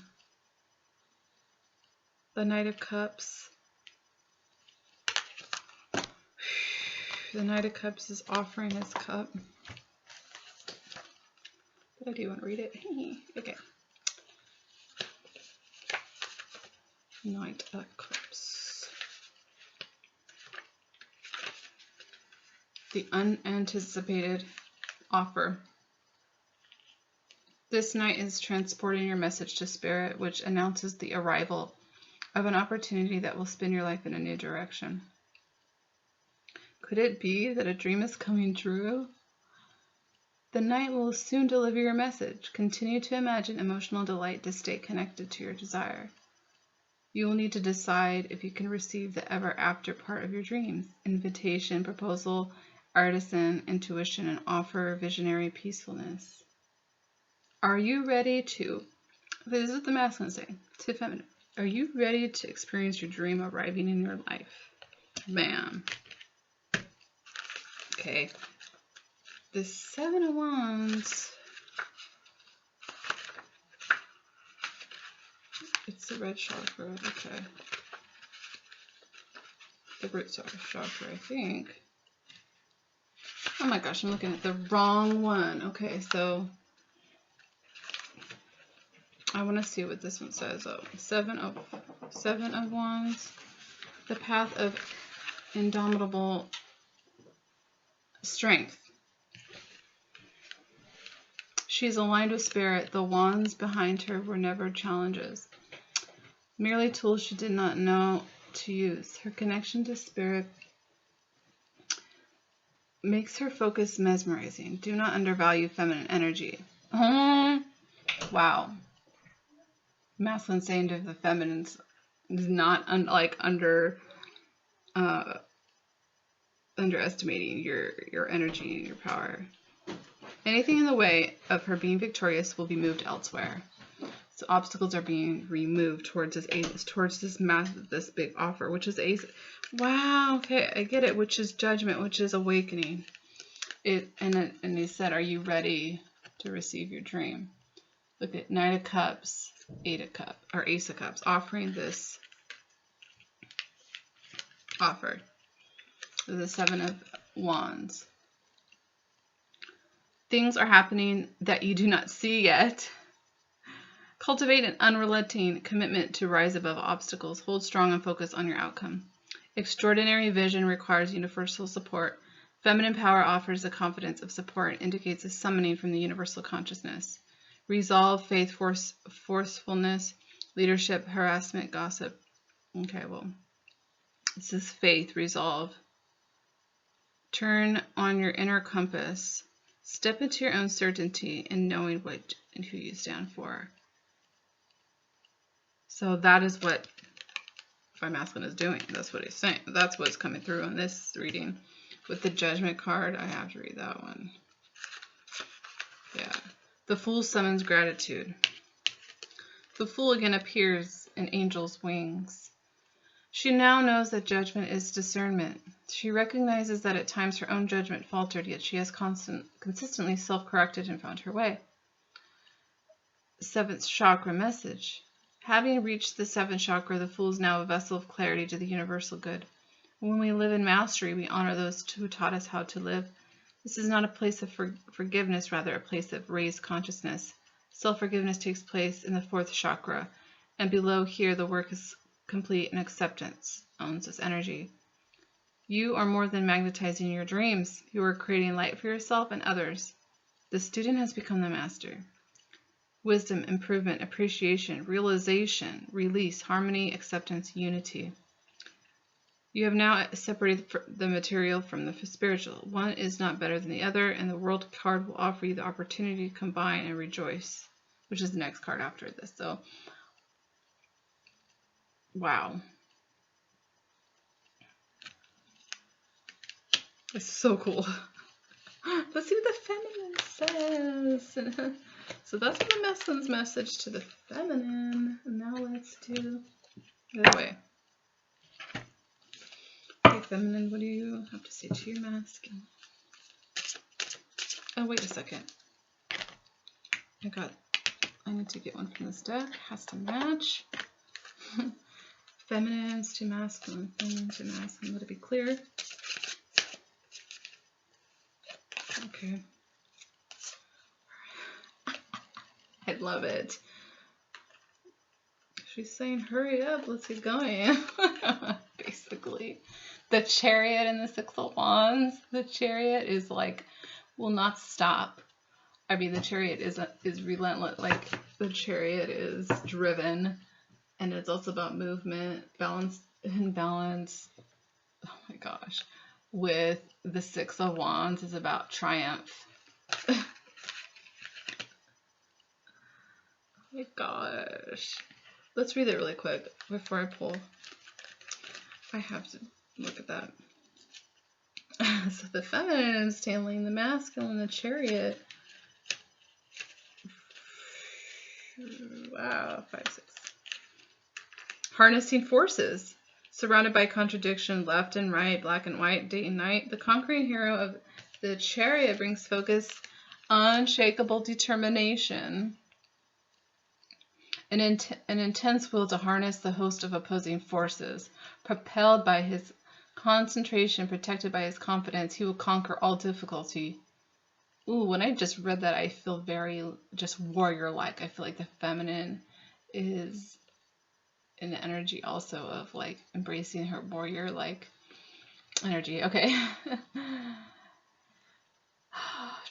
The Knight of Cups. The Knight of Cups is offering his cup. But I do want to read it. Okay. Knight of Cups. The unanticipated offer. This knight is transporting your message to Spirit, which announces the arrival of an opportunity that will spin your life in a new direction. Could it be that a dream is coming true? The knight will soon deliver your message. Continue to imagine emotional delight to stay connected to your desire. You will need to decide if you can receive the ever-after part of your dreams. Invitation, proposal, artisan, intuition, and offer visionary peacefulness. Are you ready to, this is what the masculine is saying, to feminine. Are you ready to experience your dream arriving in your life? Bam. Okay. The Seven of Wands. It's the red chakra. Okay. The root chakra, I think. Oh my gosh, I'm looking at the wrong one. Okay, so I want to see what this one says. Oh, Seven of Wands. The path of indomitable strength. She's aligned with spirit. The wands behind her were never challenges, merely tools she did not know to use. Her connection to spirit makes her focus mesmerizing. Do not undervalue feminine energy. Wow. Masculine saying to the feminines is not underestimating your energy and your power. Anything in the way of her being victorious will be moved elsewhere. So obstacles are being removed towards this big offer, which is ace. Wow, okay, I get it. Which is judgment, which is awakening. And he said, "Are you ready to receive your dream?" Look at Knight of Cups, Ace of Cups, offering this offer. The Seven of Wands. Things are happening that you do not see yet. Cultivate an unrelenting commitment to rise above obstacles. Hold strong and focus on your outcome. Extraordinary vision requires universal support. Feminine power offers the confidence of support and indicates a summoning from the universal consciousness. Resolve, faith, forcefulness, leadership, harassment, gossip. Okay, well, this is faith, resolve. Turn on your inner compass. Step into your own certainty in knowing what and who you stand for. So that is what my masculine is doing. That's what he's saying. That's what's coming through in this reading. With the Judgment card, I have to read that one. Yeah. The Fool summons gratitude. The Fool again appears in angel's wings. She now knows that judgment is discernment. She recognizes that at times her own judgment faltered, yet she has consistently self-corrected and found her way. Seventh chakra message. Having reached the seventh chakra, the Fool is now a vessel of clarity to the universal good. When we live in mastery, we honor those who taught us how to live. This is not a place of forgiveness, rather a place of raised consciousness. Self-forgiveness takes place in the fourth chakra, and below here the work is complete and acceptance owns this energy. You are more than magnetizing your dreams. You are creating light for yourself and others. The student has become the master. Wisdom, improvement, appreciation, realization, release, harmony, acceptance, unity. You have now separated the material from the spiritual. One is not better than the other, and the World card will offer you the opportunity to combine and rejoice, which is the next card after this. So, wow. It's so cool. Let's see what the feminine says. So that's the masculine's message to the feminine. And now let's do the other way. Okay, feminine, what do you have to say to your masculine? Oh, wait a second. I need to get one from this deck. Has to match. Feminines to masculine. Feminine to masculine. Let it be clear. Okay. I love it. She's saying, hurry up, let's get going. Basically. The Chariot and the Six of Wands. The Chariot is like, will not stop. I mean, the Chariot is relentless. Like, the Chariot is driven. And it's also about movement, balance. Oh my gosh. With the Six of Wands is about triumph. Oh my gosh. Let's read it really quick before I pull. I have to look at that. So the feminine is tailing the masculine, the Chariot. Wow, 5, 6. Harnessing forces. Surrounded by contradiction, left and right, black and white, day and night, the conquering hero of the Chariot brings focus, unshakable determination, an intense will to harness the host of opposing forces. Propelled by his concentration, protected by his confidence, he will conquer all difficulty. Ooh, when I just read that, I feel very just warrior-like. I feel like the feminine is an energy also of like embracing her warrior-like energy. Okay.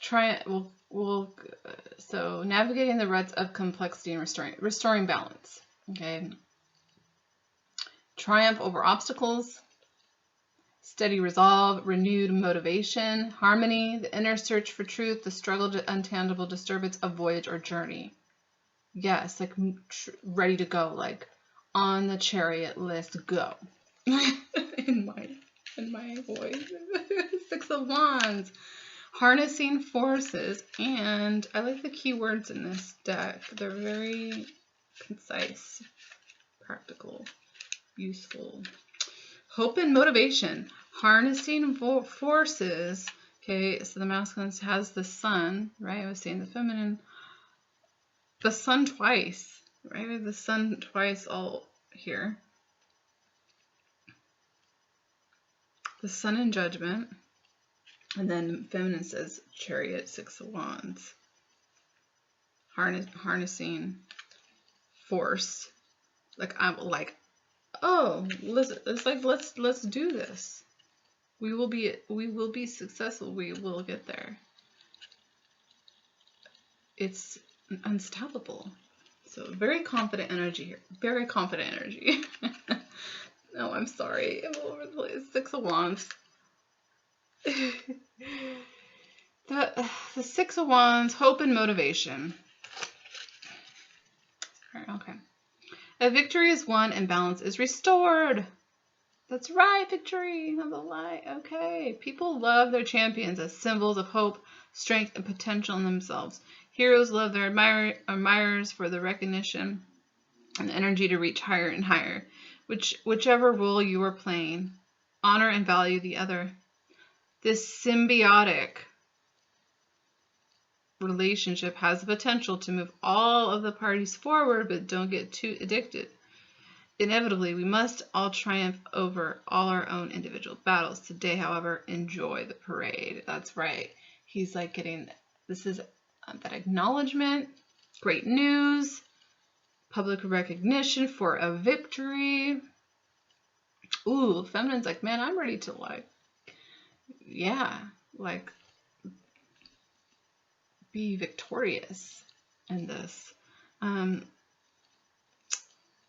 Try we'll so navigating the ruts of complexity and restoring balance. Okay. Triumph over obstacles, steady resolve, renewed motivation, harmony, the inner search for truth, the struggle to untangible disturbance of voyage or journey. Yes, like ready to go, like on the chariot, let's go. in my voice. Six of Wands. Harnessing forces, and I like the keywords in this deck. They're very concise, practical, useful. Hope and motivation. Harnessing forces. Okay, so the masculine has the sun, right? I was saying the feminine. The sun twice, right? We have the sun twice all here. The sun in judgment. And then feminine says chariot, Six of Wands. Harnessing force. Like I'm like, oh, let's do this. We will be successful. We will get there. It's unstoppable. So very confident energy here. Very confident energy. No, I'm sorry. I'm all over the place. Six of Wands. The Six of Wands, hope and motivation. Okay. A victory is won and balance is restored. That's right, victory of the light. Okay. People love their champions as symbols of hope, strength, and potential in themselves. Heroes love their admirers for the recognition and the energy to reach higher and higher. Whichever role you are playing, honor and value the other. This symbiotic relationship has the potential to move all of the parties forward, but don't get too addicted. Inevitably, we must all triumph over all our own individual battles. Today, however, enjoy the parade. That's right. He's like this is that acknowledgement, great news, public recognition for a victory. Ooh, feminine's like, man, I'm ready to be victorious in this. An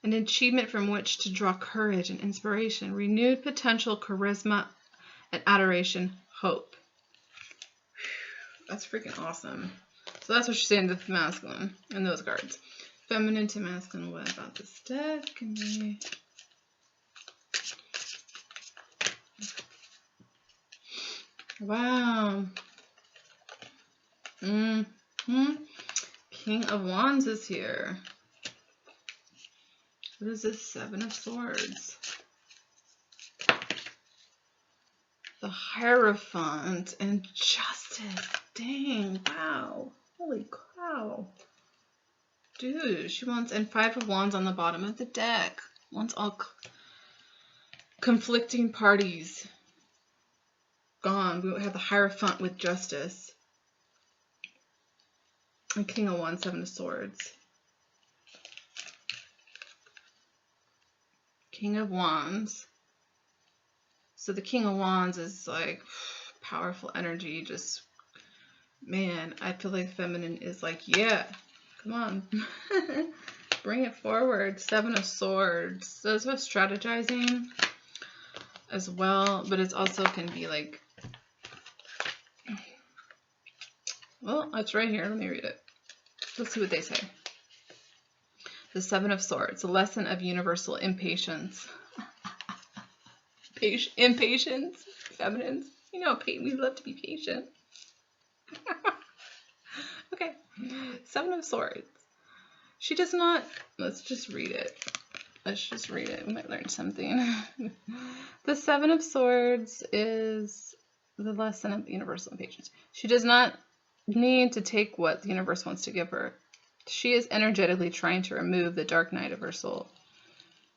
achievement from which to draw courage and inspiration, renewed potential, charisma, and adoration, hope. That's freaking awesome. So that's what she's saying to the masculine in those cards. Feminine to masculine, what about this deck? Wow. King of Wands is here. What is this? Seven of Swords. The Hierophant and Justice. Dang, wow. Holy cow. Dude, she wants, and Five of Wands on the bottom of the deck. Wants all conflicting parties gone. We have the Hierophant with Justice. And King of Wands, Seven of Swords. King of Wands. So the King of Wands is like powerful energy. Just, man, I feel like feminine is like, yeah, come on. Bring it forward. Seven of Swords. So it's about strategizing as well, but it's also can be like, well, it's right here. Let me read it. Let's see what they say. The Seven of Swords, a lesson of universal impatience. Impatience, feminines. You know, we love to be patient. Okay. Seven of Swords. She does not, let's just read it. We might learn something. The Seven of Swords is the lesson of universal impatience. She does not need to take what the universe wants to give her. She is energetically trying to remove the dark night of her soul.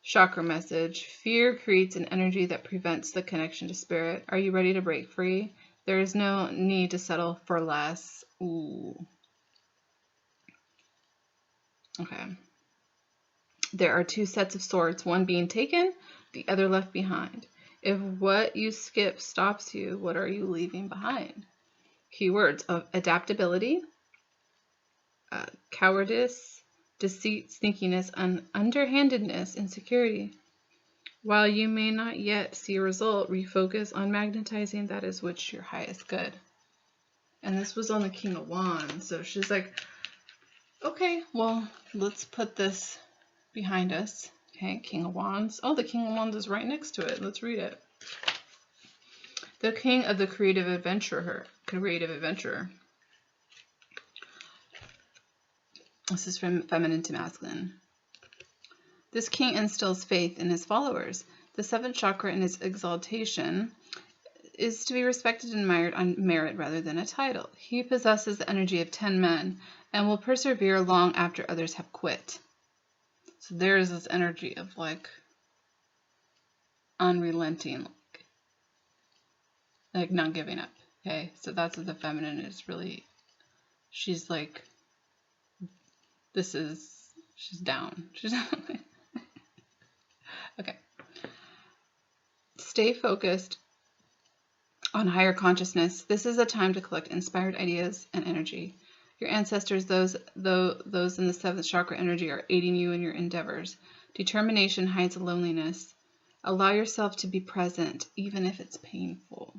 Chakra message. Fear creates an energy that prevents the connection to spirit. Are you ready to break free? There is no need to settle for less. Ooh. Okay. There are two sets of swords, one being taken, the other left behind. If what you skip stops you, what are you leaving behind? Keywords of adaptability, cowardice, deceit, sneakiness, underhandedness, insecurity. While you may not yet see a result, refocus on magnetizing that is which your highest good. And this was on the King of Wands. So she's like, okay, well, let's put this behind us. Okay, King of Wands. Oh, the King of Wands is right next to it. Let's read it. The King of the Creative Adventurer. This is from feminine to masculine. This king instills faith in his followers. The seventh chakra in its exaltation is to be respected and admired on merit rather than a title. He possesses the energy of 10 men and will persevere long after others have quit. So there is this energy of like unrelenting, like not giving up. Okay, so that's what the feminine is really. She's like, she's down. She's okay. Stay focused on higher consciousness. This is a time to collect inspired ideas and energy. Your ancestors, those in the seventh chakra energy, are aiding you in your endeavors. Determination hides loneliness. Allow yourself to be present, even if it's painful.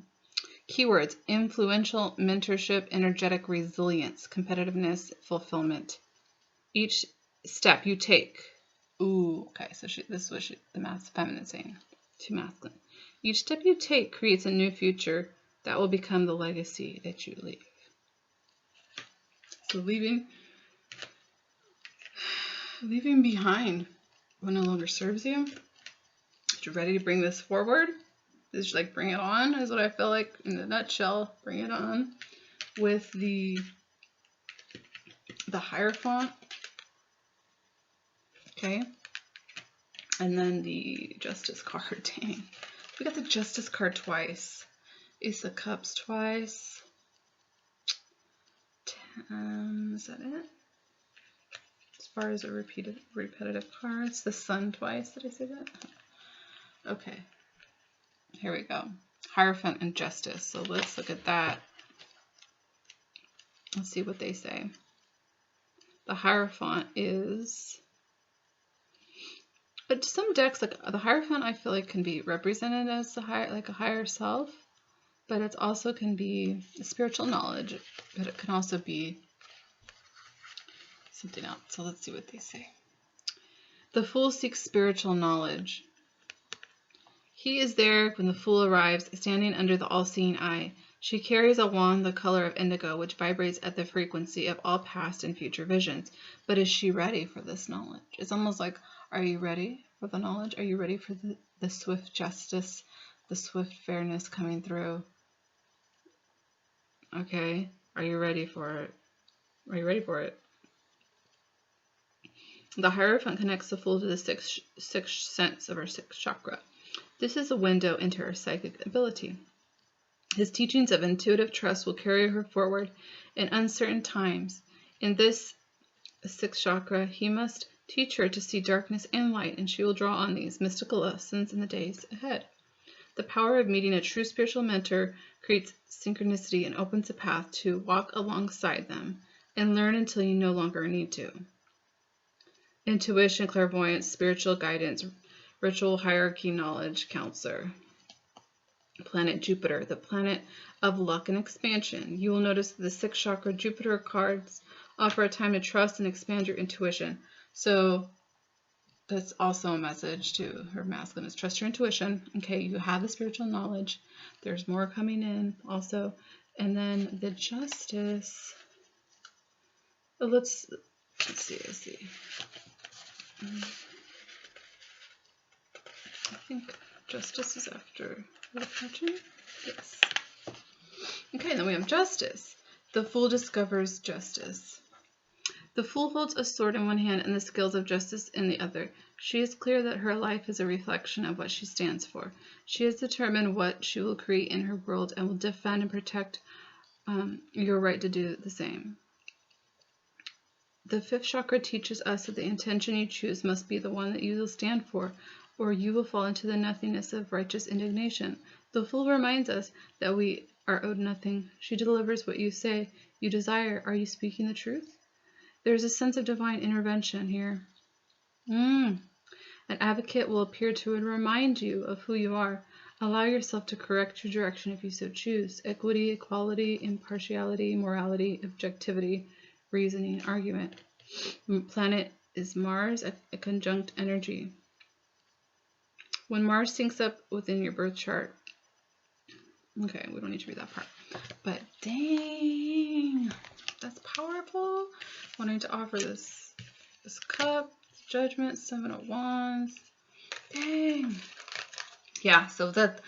Keywords: influential, mentorship, energetic, resilience, competitiveness, fulfillment. Each step you take. Ooh, okay, so this is what the feminine is saying. Too masculine. Each step you take creates a new future that will become the legacy that you leave. So leaving behind what no longer serves you. You're ready to bring this forward. Just like bring it on is what I feel like in a nutshell. Bring it on with the Hierophant. Okay. And then the Justice card. Dang. We got the Justice card twice. Ace of Cups twice. Is that it? As far as a repetitive cards. The Sun twice. Did I say that? Okay. Here we go. Hierophant and Justice. So let's look at that. Let's see what they say. The Hierophant is... But some decks, like the Hierophant, I feel like can be represented as a higher self, but it also can be spiritual knowledge, but it can also be something else. So let's see what they say. The Fool seeks spiritual knowledge. He is there when the Fool arrives, standing under the all-seeing eye. She carries a wand the color of indigo, which vibrates at the frequency of all past and future visions. But is she ready for this knowledge? It's almost like, are you ready for the knowledge? Are you ready for the swift justice, the swift fairness coming through? Okay, are you ready for it? Are you ready for it? The Hierophant connects the Fool to the sixth sense of her sixth chakra. This is a window into her psychic ability. His teachings of intuitive trust will carry her forward in uncertain times. In this sixth chakra, he must teach her to see darkness and light, and she will draw on these mystical lessons in the days ahead. The power of meeting a true spiritual mentor creates synchronicity and opens a path to walk alongside them and learn until you no longer need to. Intuition, clairvoyance, spiritual guidance, ritual hierarchy, knowledge, counselor. Planet Jupiter, the planet of luck and expansion. You will notice that the sixth chakra Jupiter cards offer a time to trust and expand your intuition. So that's also a message to her masculine is trust your intuition. Okay, you have the spiritual knowledge. There's more coming in also. And then the Justice. Oh, let's see. I think Justice is after the fortune. Yes. Okay, then we have Justice. The Fool discovers justice. The Fool holds a sword in one hand and the scales of justice in the other. She is clear that her life is a reflection of what she stands for. She has determined what she will create in her world and will defend and protect your right to do the same. The fifth chakra teaches us that the intention you choose must be the one that you will stand for. or you will fall into the nothingness of righteous indignation. The fool reminds us that we are owed nothing. She delivers what you say you desire. Are you speaking the truth? There's a sense of divine intervention here. An advocate will appear to and remind you of who you are. Allow yourself to correct your direction if you so choose. Equity, equality, impartiality, morality, objectivity, reasoning, argument. Planet is Mars, a conjunct energy. When Mars syncs up within your birth chart, okay, we don't need to read that part, but dang, that's powerful. Wanting to offer this cup, judgment, 7 of Wands. Dang. Yeah, so that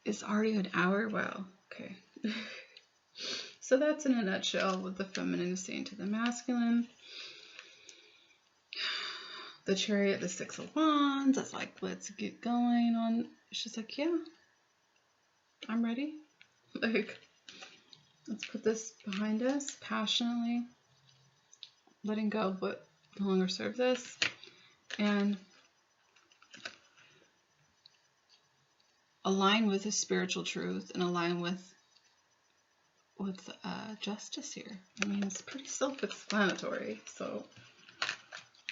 is already an hour. Wow. Okay. So that's in a nutshell what the feminine is saying to the masculine. The Chariot, the 6 of Wands. That's like, let's get going on. She's like, yeah, I'm ready. Like, let's put this behind us passionately, letting go of what no longer serves us, and align with the spiritual truth and align with justice here. I mean, it's pretty self-explanatory. So,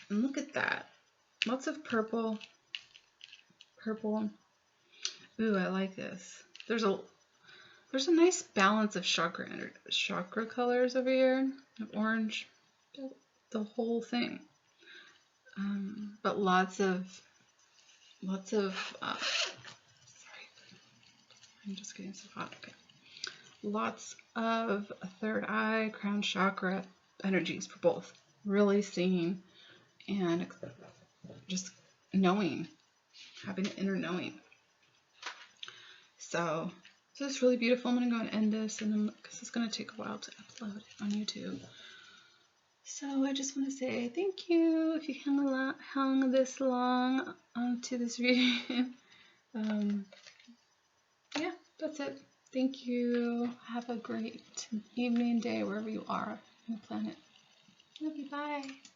and look at that. Lots of purple. Purple. Ooh, I like this. There's a nice balance of chakra colors over here. Of orange. The whole thing. But lots of sorry, I'm just getting so hot. Okay. Lots of third eye, crown chakra energies for both. Really seeing and just knowing, having an inner knowing. So it's really beautiful. I'm going to go and end this, and because it's going to take a while to upload on YouTube. So I just want to say thank you if you hung this long to this video. Yeah, that's it. Thank you. Have a great evening, day, wherever you are on the planet. Love you. Bye.